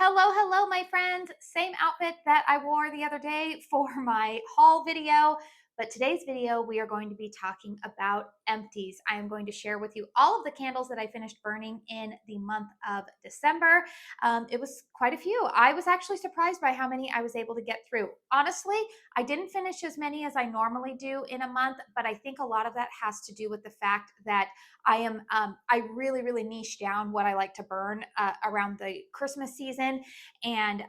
Hello, hello, my friends. Same outfit that I wore the other day for my haul video. But today's video, we are going to be talking about empties. I am going to share with you all of the candles that I finished burning in the month of December. It was quite a few. I was actually surprised by how many I was able to get through. Honestly, I didn't finish as many as I normally do in a month, but I think a lot of that has to do with the fact that I really niche down what I like to burn around the Christmas season and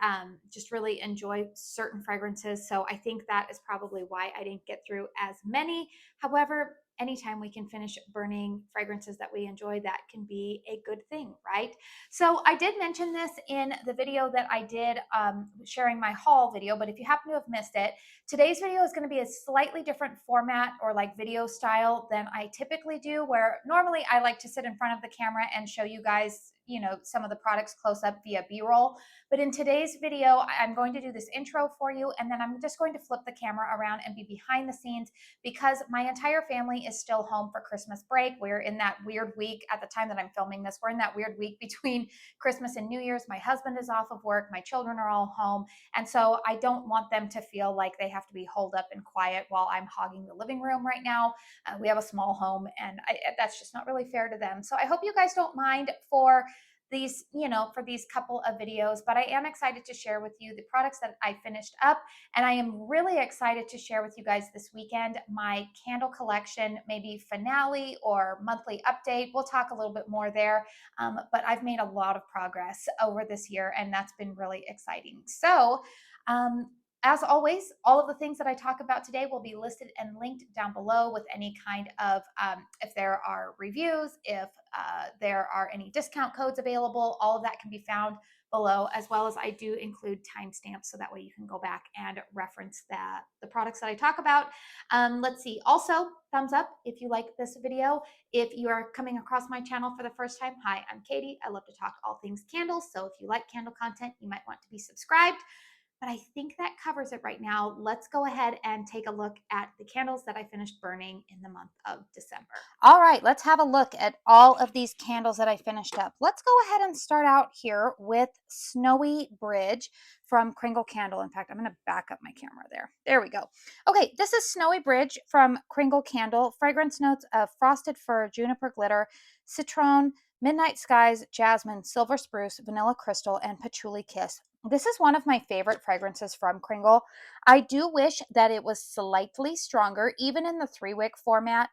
just really enjoy certain fragrances. So I think that is probably why I didn't get through as many. However, anytime we can finish burning fragrances that we enjoy, that can be a good thing, right? So I did mention this in the video that I did sharing my haul video, but if you happen to have missed it, today's video is going to be a slightly different format or like video style than I typically do, where normally I like to sit in front of the camera and show you guys, some of the products close up via B-roll. But in today's video, I'm going to do this intro for you, and then I'm just going to flip the camera around and be behind the scenes because my entire family is still home for Christmas break. We're in that weird week at the time that I'm filming this. We're in that weird week between Christmas and New Year's. My husband is off of work. My children are all home. And so I don't want them to feel like they have to be holed up and quiet while I'm hogging the living room right now. We have a small home, and that's just not really fair to them. So I hope you guys don't mind for these, for these couple of videos, but I am excited to share with you the products that I finished up. And I am really excited to share with you guys this weekend my candle collection, maybe finale or monthly update. We'll talk a little bit more there. But I've made a lot of progress over this year, and that's been really exciting. So, as always, all of the things that I talk about today will be listed and linked down below with any kind of, if there are reviews, if there are any discount codes available, all of that can be found below, as well as I do include timestamps so that way you can go back and reference the products that I talk about. Let's see. Also, thumbs up if you like this video. If you are coming across my channel for the first time, hi, I'm Katie. I love to talk all things candles. So if you like candle content, you might want to be subscribed. But I think that covers it right now. Let's go ahead and take a look at the candles that I finished burning in the month of December. All right, let's have a look at all of these candles that I finished up. Let's go ahead and start out here with Snowy Bridge from Kringle Candle. In fact, I'm going to back up my camera there. There we go. Okay, this is Snowy Bridge from Kringle Candle. Fragrance notes of frosted fir, juniper glitter, citron, midnight skies, jasmine, silver spruce, vanilla crystal, and patchouli kiss. This is one of my favorite fragrances from Cringle. I do wish that it was slightly stronger, even in the 3-wick format.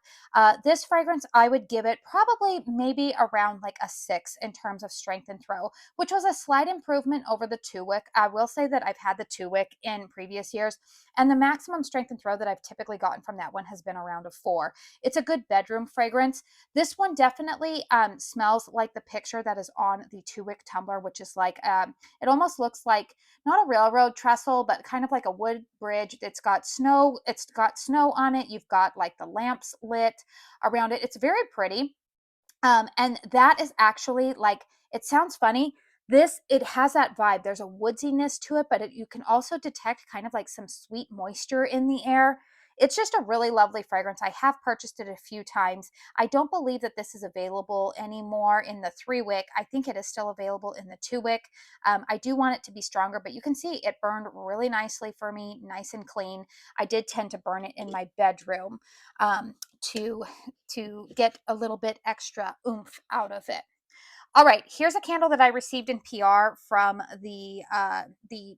This fragrance, I would give it probably maybe around like a 6 in terms of strength and throw, which was a slight improvement over the 2-wick. I will say that I've had the 2-wick in previous years, and the maximum strength and throw that I've typically gotten from that one has been around a 4. It's a good bedroom fragrance. This one definitely smells like the picture that is on the 2-wick tumbler, which is like, it almost looks like not a railroad trestle, but kind of like a wood bridge. It's got snow on it. You've got like the lamps lit around it. It's very pretty. And that is actually like, it sounds funny. It has that vibe. There's a woodsiness to it, but you can also detect kind of like some sweet moisture in the air. It's just a really lovely fragrance. I have purchased it a few times. I don't believe that this is available anymore in the 3-wick. I think it is still available in the 2-wick. I do want it to be stronger, but you can see it burned really nicely for me, nice and clean. I did tend to burn it in my bedroom to get a little bit extra oomph out of it. All right, here's a candle that I received in PR from the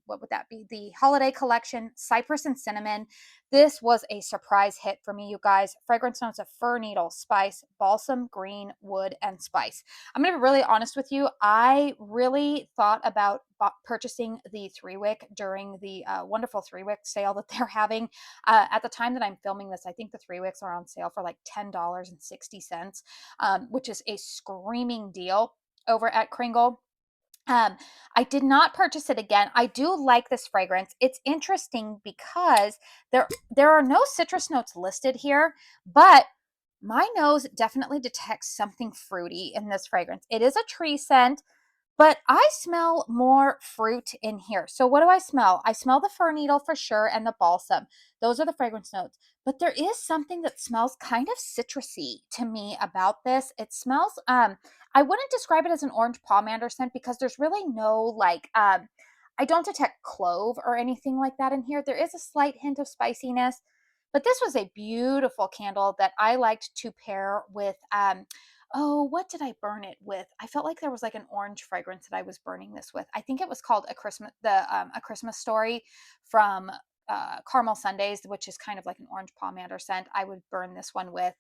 what would that be? The holiday collection, Cypress and Cinnamon. This was a surprise hit for me, you guys. Fragrance notes of fir needle, spice, balsam, green, wood, and spice. I'm going to be really honest with you. I really thought about purchasing the 3-wick during the wonderful 3-wick sale that they're having. At the time that I'm filming this, I think the 3-wicks are on sale for like $10.60, which is a screaming deal over at Cringle. I did not purchase it again. I do like this fragrance. It's interesting because there are no citrus notes listed here, but my nose definitely detects something fruity in this fragrance. It is a tree scent, but I smell more fruit in here. So what do I smell? I smell the fir needle for sure and the balsam. Those are the fragrance notes. But there is something that smells kind of citrusy to me about this. It smells, I wouldn't describe it as an orange pomander scent because there's really no like, I don't detect clove or anything like that in here. There is a slight hint of spiciness, but this was a beautiful candle that I liked to pair with, oh, what did I burn it with? I felt like there was like an orange fragrance that I was burning this with. I think it was called A Christmas Story from Caramel Sundays, which is kind of like an orange pomander scent. I would burn this one with.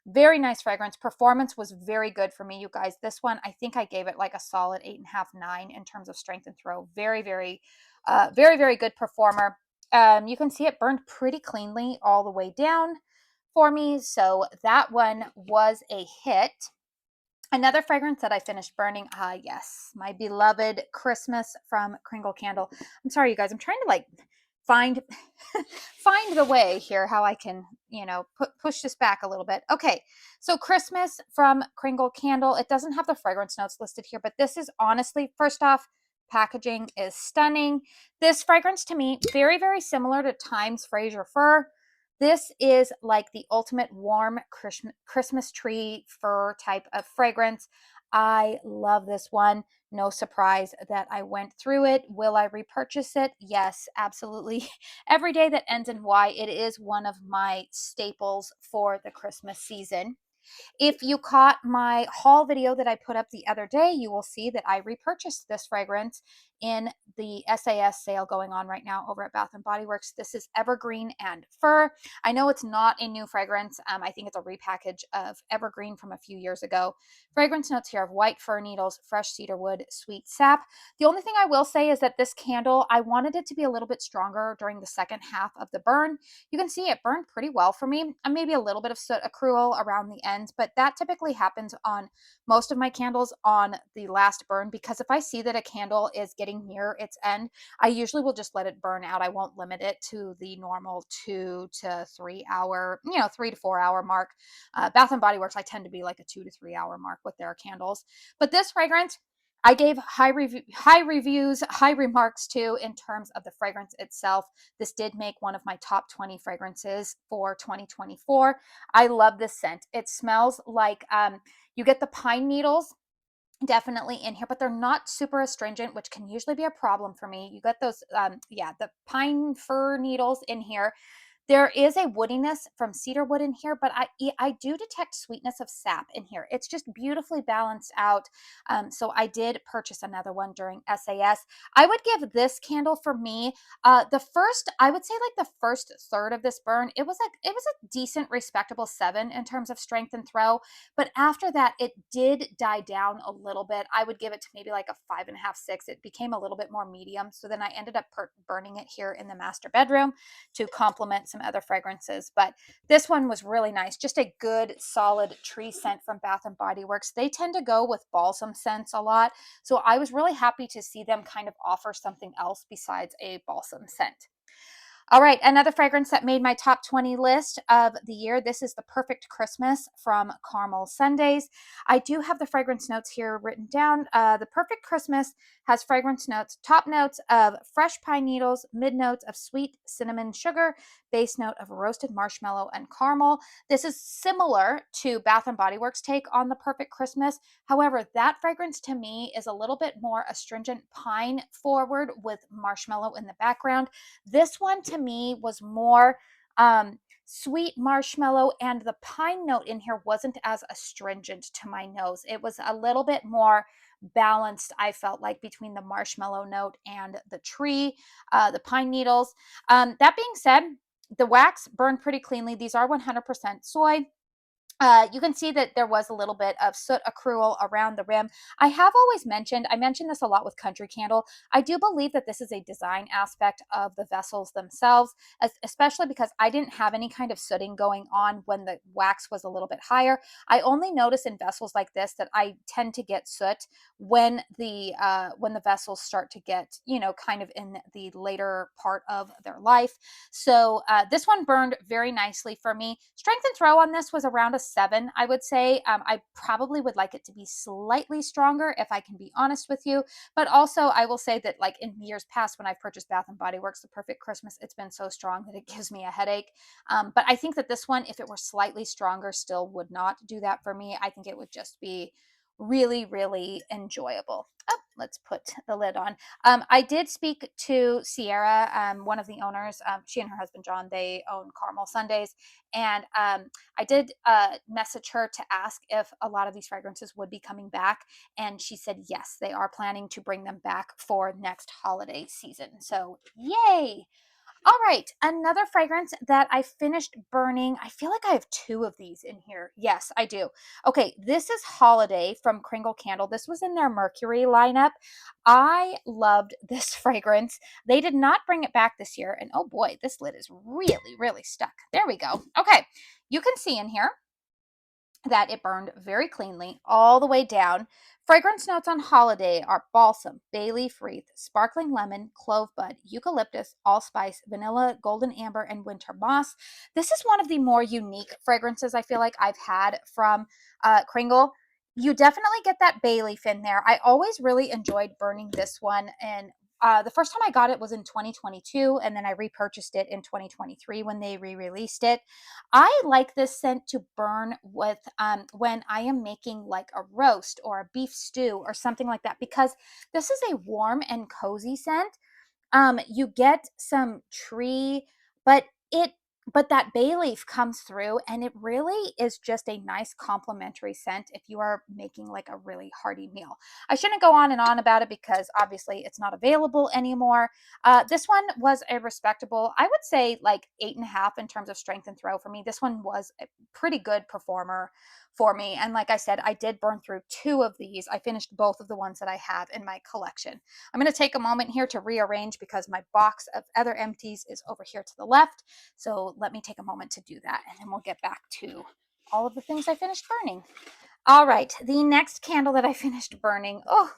Very nice fragrance. Performance was very good for me, you guys. This one, I think I gave it like a solid 8.5, 9 in terms of strength and throw. Very, very good performer. You can see it burned pretty cleanly all the way down for me. So that one was a hit. Another fragrance that I finished burning, yes, my beloved Christmas from Kringle Candle. I'm sorry, you guys, I'm trying to like find find the way here how I can, push this back a little bit. Okay, so Christmas from Kringle Candle. It doesn't have the fragrance notes listed here, but this is honestly, first off, packaging is stunning. This fragrance to me, very similar to Time's Fraser Fir. This is like the ultimate warm Christmas tree fir type of fragrance. I love this one. No surprise that I went through it. Will I repurchase it? Yes, absolutely. Every day that ends in Y, it is one of my staples for the Christmas season. If you caught my haul video that I put up the other day, you will see that I repurchased this fragrance in the SAS sale going on right now over at Bath & Body Works. This is Evergreen and Fir. I know it's not a new fragrance. I think it's a repackage of Evergreen from a few years ago. Fragrance notes here of white fir needles, fresh cedar wood, sweet sap. The only thing I will say is that this candle, I wanted it to be a little bit stronger during the second half of the burn. You can see it burned pretty well for me. Maybe a little bit of soot accrual around the ends, but that typically happens on most of my candles on the last burn, because if I see that a candle is getting near its end, I usually will just let it burn out. I won't limit it to the normal 2 to 3 hour, 3 to 4 hour mark. Bath and Body Works, I tend to be like a 2 to 3 hour mark with their candles. But this fragrance, I gave high reviews, high remarks to in terms of the fragrance itself. This did make one of my top 20 fragrances for 2024. I love this scent. It smells like you get the pine needles definitely in here, but they're not super astringent, which can usually be a problem for me. You get those, the pine fir needles in here. There is a woodiness from cedar wood in here, but I do detect sweetness of sap in here. It's just beautifully balanced out. So I did purchase another one during SAS. I would give this candle for me, I would say like the first third of this burn, it was a decent, respectable 7 in terms of strength and throw. But after that, it did die down a little bit. I would give it to maybe like a 5.5, 6. It became a little bit more medium. So then I ended up burning it here in the master bedroom to complement some other fragrances. But this one was really nice. Just a good, solid tree scent from Bath & Body Works. They tend to go with balsam scents a lot. So I was really happy to see them kind of offer something else besides a balsam scent. All right, another fragrance that made my top 20 list of the year. This is the Perfect Christmas from Caramel Sundays. I do have the fragrance notes here written down. The Perfect Christmas has fragrance notes, top notes of fresh pine needles, mid notes of sweet cinnamon sugar, base note of roasted marshmallow and caramel. This is similar to Bath & Body Works' take on the Perfect Christmas. However, that fragrance to me is a little bit more astringent pine forward with marshmallow in the background. This one to me was more sweet marshmallow, and the pine note in here wasn't as astringent to my nose. It was a little bit more balanced, I felt like, between the marshmallow note and the tree, the pine needles. That being said, the wax burned pretty cleanly. These are 100% soy. You can see that there was a little bit of soot accrual around the rim. I mentioned this a lot with Country Candle. I do believe that this is a design aspect of the vessels themselves, especially because I didn't have any kind of sooting going on when the wax was a little bit higher. I only notice in vessels like this that I tend to get soot when the vessels start to get, kind of in the later part of their life. So this one burned very nicely for me. Strength and throw on this was around a 7, I would say. I probably would like it to be slightly stronger if I can be honest with you. But also I will say that like in years past when I've purchased Bath and Body Works, the Perfect Christmas, it's been so strong that it gives me a headache. But I think that this one, if it were slightly stronger, still would not do that for me. I think it would just be really, really enjoyable. Oh, let's put the lid on. I did speak to Sierra, one of the owners. She and her husband John, they own Caramel Sundays, and I did message her to ask if a lot of these fragrances would be coming back, and she said yes, they are planning to bring them back for next holiday season. So yay! All right, another fragrance that I finished burning. I feel like I have 2 of these in here. Yes, I do. Okay, this is Holiday from Kringle Candle. This was in their Mercury lineup. I loved this fragrance. They did not bring it back this year. And oh boy, this lid is really, really stuck. There we go. Okay, you can see in here that it burned very cleanly all the way down. Fragrance notes on Holiday are balsam, bay leaf wreath, sparkling lemon, clove bud, eucalyptus, allspice, vanilla, golden amber, and winter moss. This is one of the more unique fragrances I feel like I've had from Kringle. You definitely get that bay leaf in there. I always really enjoyed burning this one, and the first time I got it was in 2022, and then I repurchased it in 2023 when they re-released it. I like this scent to burn with when I am making like a roast or a beef stew or something like that, because this is a warm and cozy scent. You get some tree, but it but that bay leaf comes through, and it really is just a nice complementary scent if you are making like a really hearty meal. I shouldn't go on and on about it because obviously it's not available anymore. This one was a respectable, I would say like 8.5 in terms of strength and throw for me. This one was a pretty good performer for me. And like I said, I did burn through 2 of these. I finished both of the ones that I have in my collection. I'm going to take a moment here to rearrange because my box of other empties is over here to the left. So let me take a moment to do that, and then we'll get back to all of the things I finished burning. All right, the next candle that I finished burning, oh,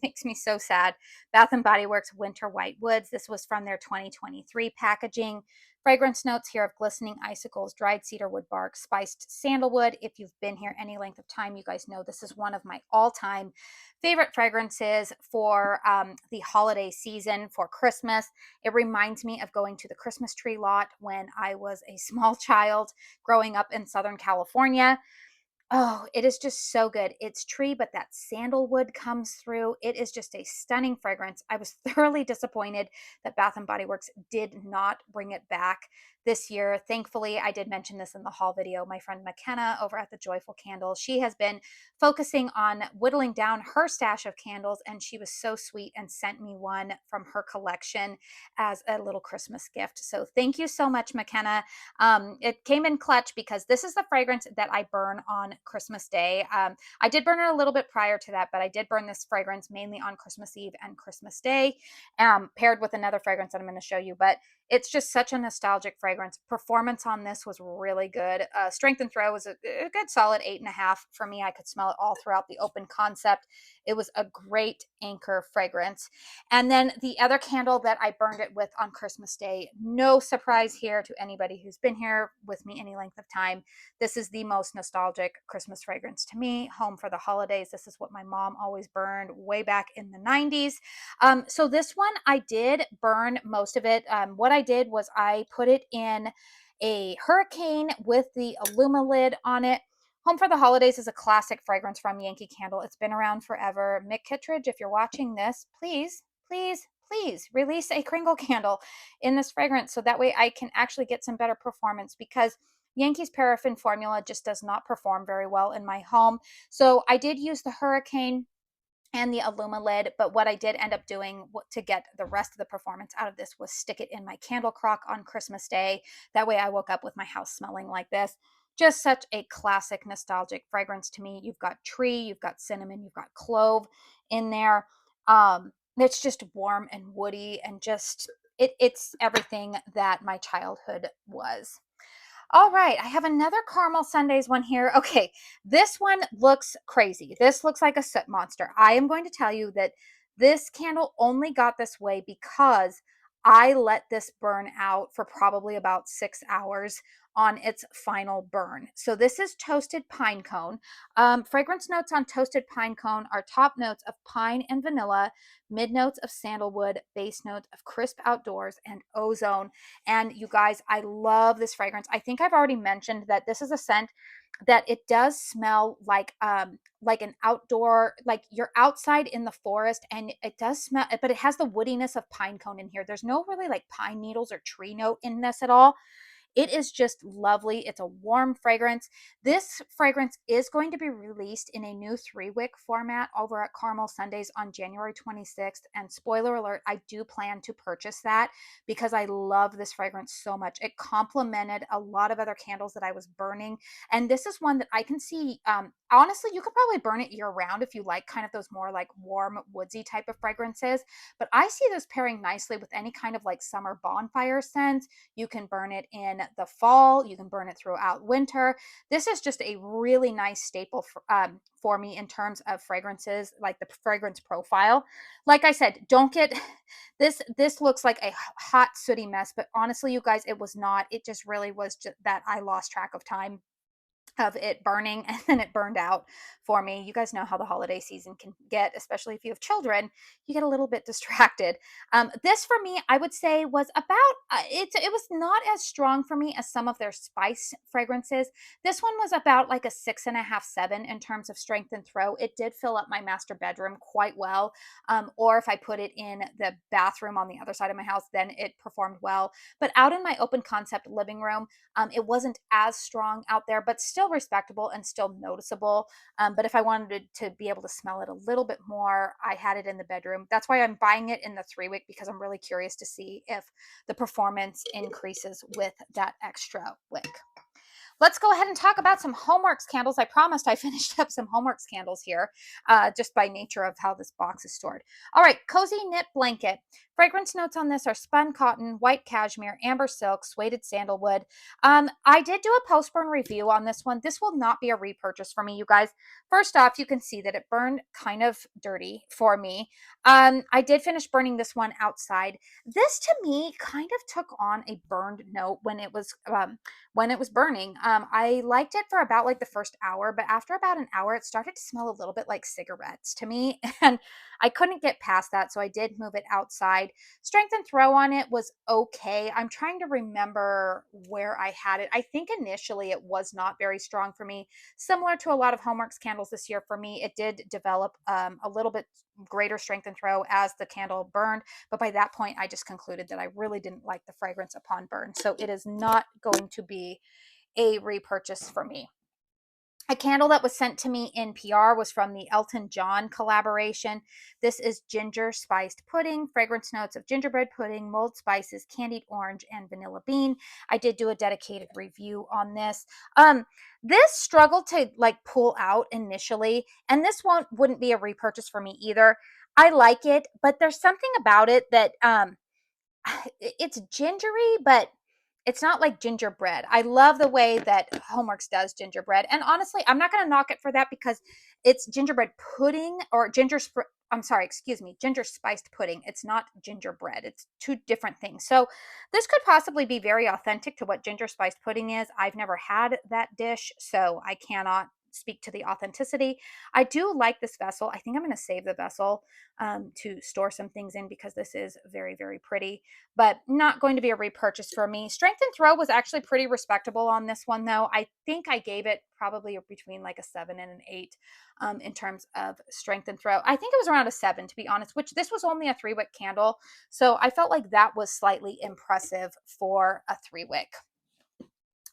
makes me so sad. Bath and Body Works Winter White Woods. This was from their 2023 packaging. Fragrance notes here of glistening icicles, dried cedar wood bark, spiced sandalwood. If you've been here any length of time, you guys know this is one of my all-time favorite fragrances for the holiday season, for Christmas. It reminds me of going to the Christmas tree lot when I was a small child growing up in Southern California. Oh, it is just so good. It's tree, but that sandalwood comes through. It is just a stunning fragrance. I was thoroughly disappointed that Bath and Body Works did not bring it back this year. Thankfully, I did mention this in the haul video. My friend McKenna over at the Joyful Candle, she has been focusing on whittling down her stash of candles, and she was so sweet and sent me one from her collection as a little Christmas gift. So thank you so much, McKenna. It came in clutch because this is the fragrance that I burn on Christmas Day. I did burn it a little bit prior to that, but I did burn this fragrance mainly on Christmas Eve and Christmas Day, paired with another fragrance that I'm going to show you. But it's just such a nostalgic fragrance. Performance on this was really good. Strength and throw was a good solid 8.5 for me. I could smell it all throughout the open concept. It was a great anchor fragrance. And then the other candle that I burned it with on Christmas Day, no surprise here to anybody who's been here with me any length of time. This is the most nostalgic Christmas fragrance to me. Home for the Holidays. This is what my mom always burned way back in the 90s. So this one, I did burn most of it. What I did was I put it in a hurricane with the Illuma lid on it. Home for the Holidays is a classic fragrance from Yankee Candle. It's been around forever. Mick Kittredge, if you're watching this, please, please, please release a Kringle candle in this fragrance so that way I can actually get some better performance, because Yankee's paraffin formula just does not perform very well in my home. So I did use the hurricane and the Illuma lid, but what I did end up doing to get the rest of the performance out of this was stick it in my candle crock on Christmas Day. That way I woke up with my house smelling like this. Just such a classic nostalgic fragrance to me. You've got tree, you've got cinnamon, you've got clove in there. It's just warm and woody, and just it's everything that my childhood was. All right, I have another Caramel Sundays one here. Okay, this one looks crazy. This looks like a soot monster. I am going to tell you that this candle only got this way because I let this burn out for probably about 6 hours on its final burn. So this is toasted pine cone. Fragrance notes on toasted pine cone are top notes of pine and vanilla, mid notes of sandalwood, base notes of crisp outdoors, and ozone. And you guys, I love this fragrance. I think I've already mentioned that this is a scent that it does smell like an outdoor, like you're outside in the forest, and it does smell, but it has the woodiness of pine cone in here. There's no really like pine needles or tree note in this at all. It is just lovely. It's a warm fragrance. This fragrance is going to be released in a new 3-wick format over at Caramel Sundays on January 26th. And spoiler alert, I do plan to purchase that because I love this fragrance so much. It complemented a lot of other candles that I was burning. And this is one that I can see, honestly, you could probably burn it year round if you like kind of those more like warm, woodsy type of fragrances. But I see this pairing nicely with any kind of like summer bonfire scents. You can burn it in the fall. You can burn it throughout winter. This is just a really nice staple for me in terms of fragrances, like the fragrance profile. Like I said, don't get this. This looks like a hot, sooty mess, but honestly, you guys, it was not. It just really was just that I lost track of time of it burning, and then it burned out for me. You guys know how the holiday season can get, especially if you have children. You get a little bit distracted. This for me, I would say, was about it was not as strong for me as some of their spice fragrances. This one was about like a 6.5, 7 in terms of strength and throw. It did fill up my master bedroom quite well. Or if I put it in the bathroom on the other side of my house, then it performed well. But out in my open concept living room, it wasn't as strong out there, but still respectable and still noticeable. But if I wanted to be able to smell it a little bit more, I had it in the bedroom. That's why I'm buying it in the 3-wick, because I'm really curious to see if the performance increases with that extra wick. Let's go ahead and talk about some HOMEWORX candles. I promised I finished up some HOMEWORX candles here, just by nature of how this box is stored. All right, Cozy Knit Blanket. Fragrance notes on this are spun cotton, white cashmere, amber silk, suede sandalwood. I did do a post-burn review on this one. This will not be a repurchase for me, you guys. First off, you can see that it burned kind of dirty for me. I did finish burning this one outside. This to me kind of took on a burned note when it was burning. I liked it for about like the first hour, but after about an hour, it started to smell a little bit like cigarettes to me, and I couldn't get past that, so I did move it outside. Strength and throw on it was okay. I'm trying to remember where I had it. I think initially it was not very strong for me. Similar to a lot of HOMEWORX candles this year, for me, it did develop a little bit greater strength and throw as the candle burned, but by that point, I just concluded that I really didn't like the fragrance upon burn, so it is not going to be a repurchase for me. A candle that was sent to me in PR was from the Elton John collaboration. This is ginger spiced pudding, fragrance notes of gingerbread pudding, mulled spices, candied orange, and vanilla bean. I did do a dedicated review on this. This struggled to like pull out initially, and this wouldn't be a repurchase for me either. I like it, but there's something about it that it's gingery, but it's not like gingerbread. I love the way that HOMEWORX does gingerbread. And honestly, I'm not going to knock it for that because it's gingerbread pudding or I'm sorry, excuse me, ginger spiced pudding. It's not gingerbread. It's two different things. So this could possibly be very authentic to what ginger spiced pudding is. I've never had that dish, so I cannot speak to the authenticity. I do like this vessel. I think I'm going to save the vessel to store some things in because this is very, very pretty, but not going to be a repurchase for me. Strength and throw was actually pretty respectable on this one, though. I think I gave it probably between like a 7 and an 8 in terms of strength and throw. I think it was around a 7, to be honest, which this was only a 3-wick candle. So I felt like that was slightly impressive for a 3-wick.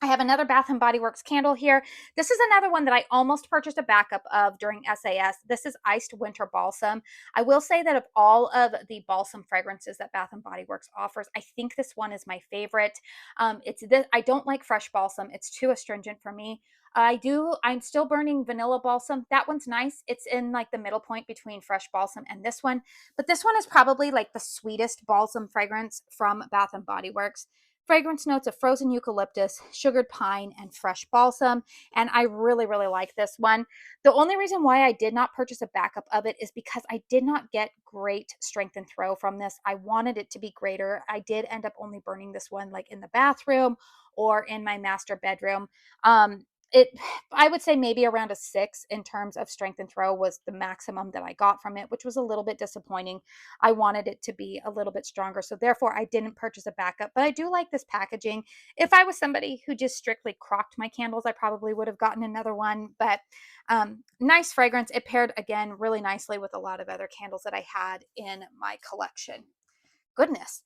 I have another Bath & Body Works candle here. This is another one that I almost purchased a backup of during SAS. This is Iced Winter Balsam. I will say that of all of the balsam fragrances that Bath & Body Works offers, I think this one is my favorite. I don't like fresh balsam. It's too astringent for me. I'm still burning vanilla balsam. That one's nice. It's in like the middle point between fresh balsam and this one. But this one is probably like the sweetest balsam fragrance from Bath & Body Works. Fragrance notes of frozen eucalyptus, sugared pine, and fresh balsam. And I really, really like this one. The only reason why I did not purchase a backup of it is because I did not get great strength and throw from this. I wanted it to be greater. I did end up only burning this one like in the bathroom or in my master bedroom. It I would say maybe around a 6 in terms of strength and throw was the maximum that I got from it, which was a little bit disappointing. I wanted it to be a little bit stronger, so therefore I didn't purchase a backup. But I do like this packaging. If I was somebody who just strictly crocked my candles, I probably would have gotten another one. But nice fragrance. It paired again really nicely with a lot of other candles that I had in my collection. Goodness.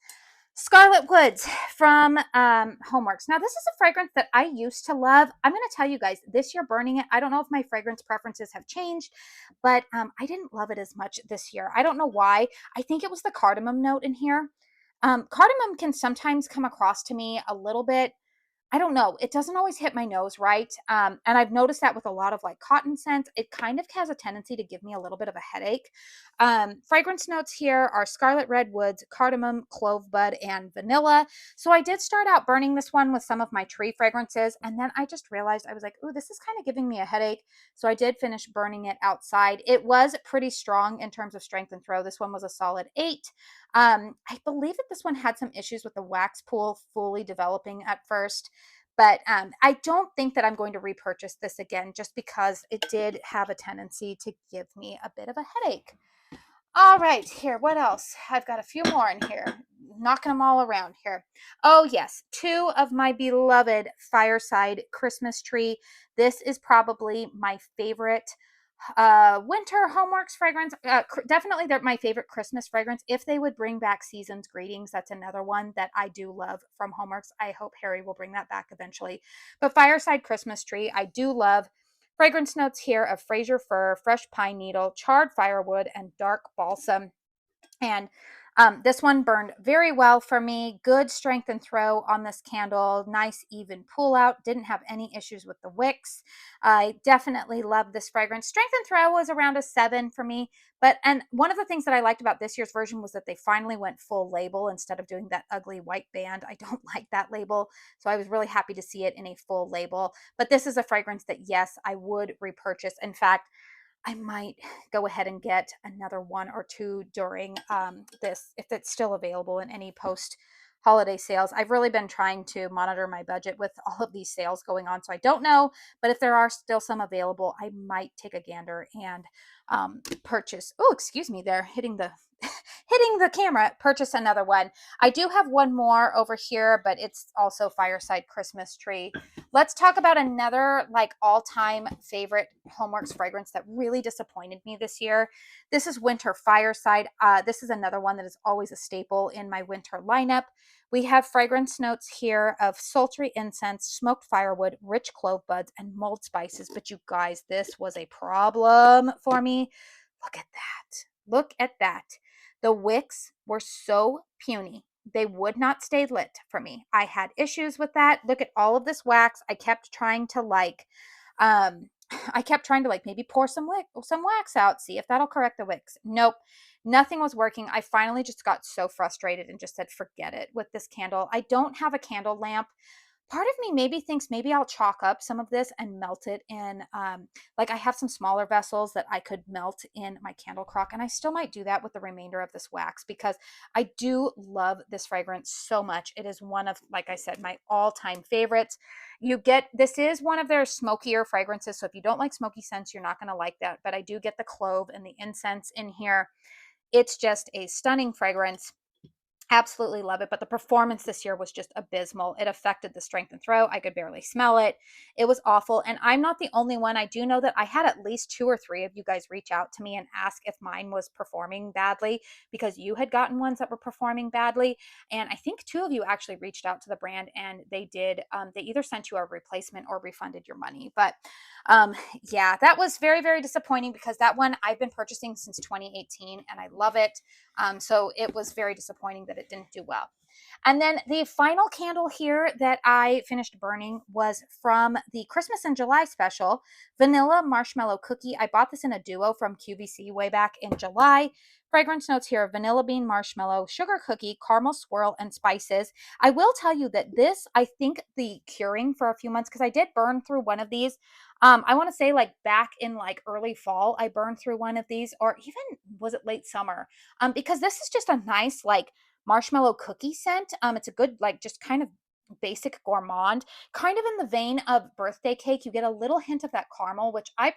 Scarlet Woods from HOMEWORX. Now, this is a fragrance that I used to love. I'm going to tell you guys, this year burning it, I don't know if my fragrance preferences have changed, but I didn't love it as much this year. I don't know why. I think it was the cardamom note in here. Cardamom can sometimes come across to me a little bit, I don't know. It doesn't always hit my nose right. And I've noticed that with a lot of like cotton scents, it kind of has a tendency to give me a little bit of a headache. Fragrance notes here are scarlet red woods, cardamom, clove bud, and vanilla. So I did start out burning this one with some of my tree fragrances. And then I just realized I was like, ooh, this is kind of giving me a headache. So I did finish burning it outside. It was pretty strong in terms of strength and throw. This one was a solid 8. I believe that this one had some issues with the wax pool fully developing at first. But I don't think that I'm going to repurchase this again just because it did have a tendency to give me a bit of a headache. All right, here, what else? I've got a few more in here, knocking them all around here. Oh, yes, 2 of my beloved Fireside Christmas tree. This is probably my favorite winter HOMEWORX fragrance. Definitely they're my favorite Christmas fragrance. If they would bring back Season's Greetings, that's another one that I do love from HOMEWORX. I hope Harry will bring that back eventually. But Fireside Christmas tree, I do love. Fragrance notes here of Fraser fir, fresh pine needle, charred firewood, and dark balsam. And this one burned very well for me. Good strength and throw on this candle. Nice even pull out. Didn't have any issues with the wicks. I definitely love this fragrance. Strength and throw was around a 7 for me. And one of the things that I liked about this year's version was that they finally went full label instead of doing that ugly white band. I don't like that label. So I was really happy to see it in a full label. But this is a fragrance that, yes, I would repurchase. In fact, I might go ahead and get another 1 or 2 during this, if it's still available in any post holiday sales. I've really been trying to monitor my budget with all of these sales going on, so I don't know, but if there are still some available, I might take a gander and purchase. Oh, excuse me, they're hitting the hitting the camera. Purchase another one. I do have one more over here, but it's also Fireside Christmas tree. Let's talk about another like all-time favorite HOMEWORX fragrance that really disappointed me this year. This is Winter Fireside. This is another one that is always a staple in my winter lineup. We have fragrance notes here of sultry incense, smoked firewood, rich clove buds, and mulled spices. But you guys, this was a problem for me. Look at that. Look at that. The wicks were so puny. They would not stay lit for me. I had issues with that. Look at all of this wax. I kept trying to maybe pour some wax out, see if that'll correct the wicks. Nope. Nothing was working. I finally just got so frustrated and just said, forget it with this candle. I don't have a candle lamp. Part of me maybe thinks maybe I'll chalk up some of this and melt it in, like I have some smaller vessels that I could melt in my candle crock, and I still might do that with the remainder of this wax because I do love this fragrance so much. It is one of, like I said, my all-time favorites. This is one of their smokier fragrances, so if you don't like smoky scents, you're not going to like that, but I do get the clove and the incense in here. It's just a stunning fragrance. Absolutely love it, but the performance this year was just abysmal. It affected the strength and throw. I could barely smell it. It was awful, and I'm not the only one. I do know that I had at least 2 or 3 of you guys reach out to me and ask if mine was performing badly because you had gotten ones that were performing badly, and I think 2 of you actually reached out to the brand, and they did. They either sent you a replacement or refunded your money, but Yeah, that was very, very disappointing because that one I've been purchasing since 2018 and I love it. So it was very disappointing that it didn't do well. And then the final candle here that I finished burning was from the Christmas in July special, Vanilla Marshmallow Cookie. I bought this in a duo from QVC way back in July. Fragrance notes here: vanilla bean marshmallow, sugar cookie, caramel swirl, and spices. I will tell you that this, I think the curing for a few months, because I did burn through one of these. I want to say like back in like early fall, I burned through one of these, or even was it late summer? Because this is just a nice like marshmallow cookie scent. It's a good like just kind of basic gourmand, kind of in the vein of birthday cake. You get a little hint of that caramel, which I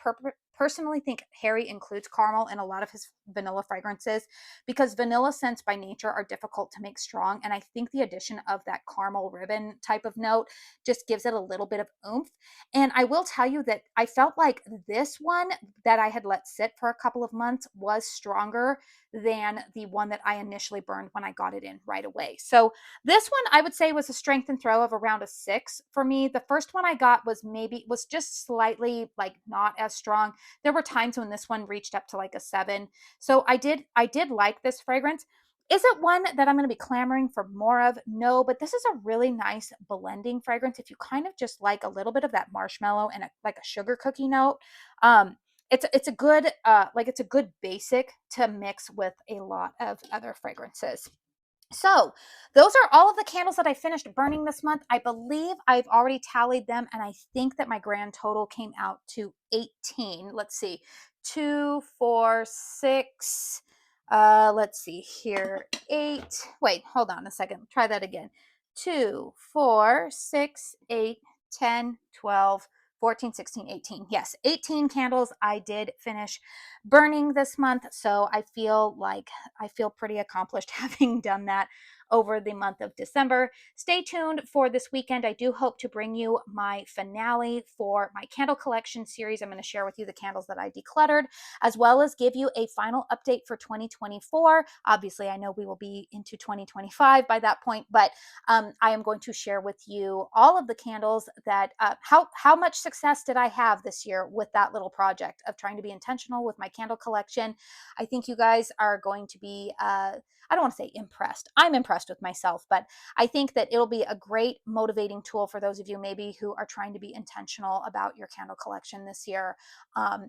personally think Harry includes caramel in a lot of his vanilla fragrances because vanilla scents by nature are difficult to make strong. And I think the addition of that caramel ribbon type of note just gives it a little bit of oomph. And I will tell you that I felt like this one that I had let sit for a couple of months was stronger than the one that I initially burned when I got it in right away. So this one I would say was a strength and throw of around a 6 for me. The first one I got was just slightly like not as strong. There were times when this one reached up to like a 7. So I did like this fragrance. Is it one that I'm going to be clamoring for more of? No, but this is a really nice blending fragrance. If you kind of just like a little bit of that marshmallow and like a sugar cookie note, it's a good it's a good basic to mix with a lot of other fragrances. So those are all of the candles that I finished burning this month. I believe I've already tallied them, and I think that my grand total came out to 18. Let's see, 2, 4, 6. Let's see here, 8. Wait, hold on a second. Try that again. 2, 4, 6, 8, 10, 12, 14, 16, 18. Yes, 18 candles I did finish burning this month. So I feel pretty accomplished having done that over the month of December. Stay tuned for this weekend. I do hope to bring you my finale for my candle collection series. I'm going to share with you the candles that I decluttered, as well as give you a final update for 2024. Obviously, I know we will be into 2025 by that point, but I am going to share with you all of the candles that how much success did I have this year with that little project of trying to be intentional with my candle collection. I think you guys are going to be I don't want to say impressed. I'm impressed with myself, but I think that it'll be a great motivating tool for those of you maybe who are trying to be intentional about your candle collection this year.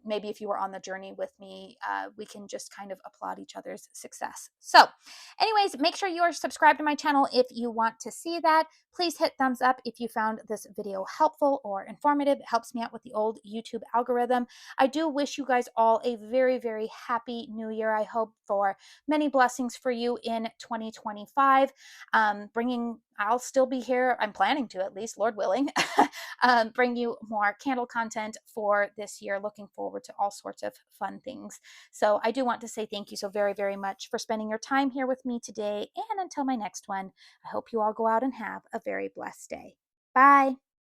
Maybe if you were on the journey with me, we can just kind of applaud each other's success. So anyways, make sure you are subscribed to my channel if you want to see that. Please hit thumbs up if you found this video helpful or informative. It helps me out with the old YouTube algorithm. I do wish you guys all a very, very happy new year. I hope for many blessings for you in 2025. I'll still be here. I'm planning to, at least, Lord willing, bring you more candle content for this year. Looking forward to all sorts of fun things. So I do want to say thank you so very, very much for spending your time here with me today. And until my next one, I hope you all go out and have a very blessed day. Bye.